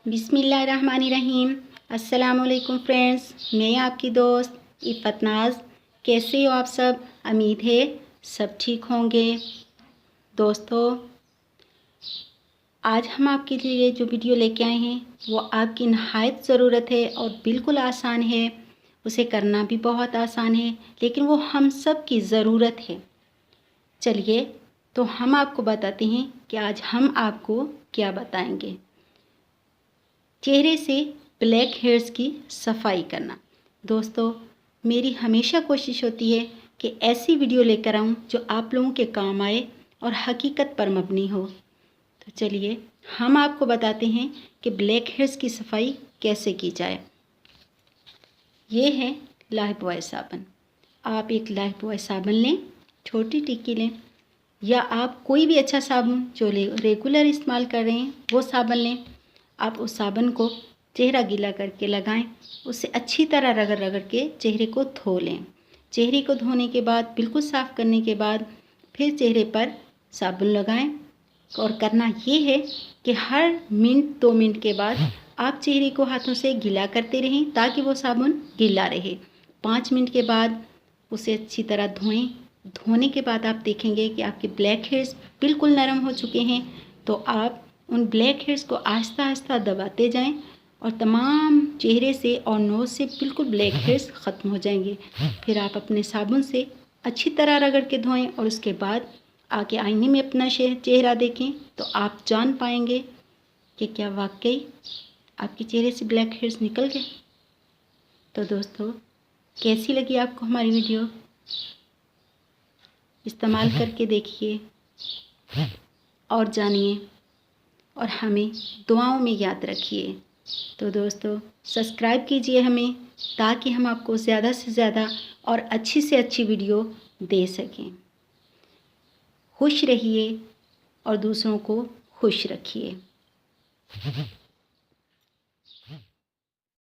बिस्मिल्लाहिर्रहमानिर्रहीम। अस्सलामुअलैकुम फ्रेंड्स, मैं आपकी दोस्त इफ़त नाज़। कैसे हो आप सब? उम्मीद है सब ठीक होंगे। दोस्तों, आज हम आपके लिए जो वीडियो लेके आए हैं वो आपकी नहायत ज़रूरत है और बिल्कुल आसान है। उसे करना भी बहुत आसान है, लेकिन वो हम सब की ज़रूरत है। चलिए तो हम आपको बताते हैं कि आज हम आपको क्या बताएंगे। चेहरे से ब्लैक हेयर्स की सफाई करना। दोस्तों, मेरी हमेशा कोशिश होती है कि ऐसी वीडियो लेकर आऊँ जो आप लोगों के काम आए और हकीकत पर मबनी हो। तो चलिए हम आपको बताते हैं कि ब्लैक हेयर्स की सफाई कैसे की जाए। ये है लाइफबॉय साबुन। आप एक लाइफबॉय साबुन लें, छोटी टिक्की लें, या आप कोई भी अच्छा साबुन जो रेगुलर इस्तेमाल कर रहे हैं वो साबुन लें। आप उस साबुन को चेहरा गीला करके लगाएं, उससे अच्छी तरह रगड़ रगड़ के चेहरे को धो लें। चेहरे को धोने के बाद, बिल्कुल साफ़ करने के बाद फिर चेहरे पर साबुन लगाएं। और करना ये है कि हर मिनट 2 मिनट के बाद आप चेहरे को हाथों से गीला करते रहें ताकि वो साबुन गीला रहे। 5 मिनट के बाद उसे अच्छी तरह धोएं। धोने के बाद आप देखेंगे कि आपके ब्लैक हेयर्स बिल्कुल नरम हो चुके हैं। तो आप उन ब्लैक हेयर्स को आहिस्ता आहिस्ता दबाते जाएं और तमाम चेहरे से और नोज़ से बिल्कुल ब्लैक हेयर्स ख़त्म हो जाएंगे। फिर आप अपने साबुन से अच्छी तरह रगड़ के धोएं और उसके बाद आके आईने में अपना चेहरा देखें तो आप जान पाएंगे कि क्या वाकई आपके चेहरे से ब्लैक हेयर्स निकल गए। तो दोस्तों, कैसी लगी आपको हमारी वीडियो? इस्तेमाल करके देखिए और जानिए और हमें दुआओं में याद रखिए। तो दोस्तों, सब्सक्राइब कीजिए हमें ताकि हम आपको ज़्यादा से ज़्यादा और अच्छी से अच्छी वीडियो दे सकें। खुश रहिए और दूसरों को खुश रखिए।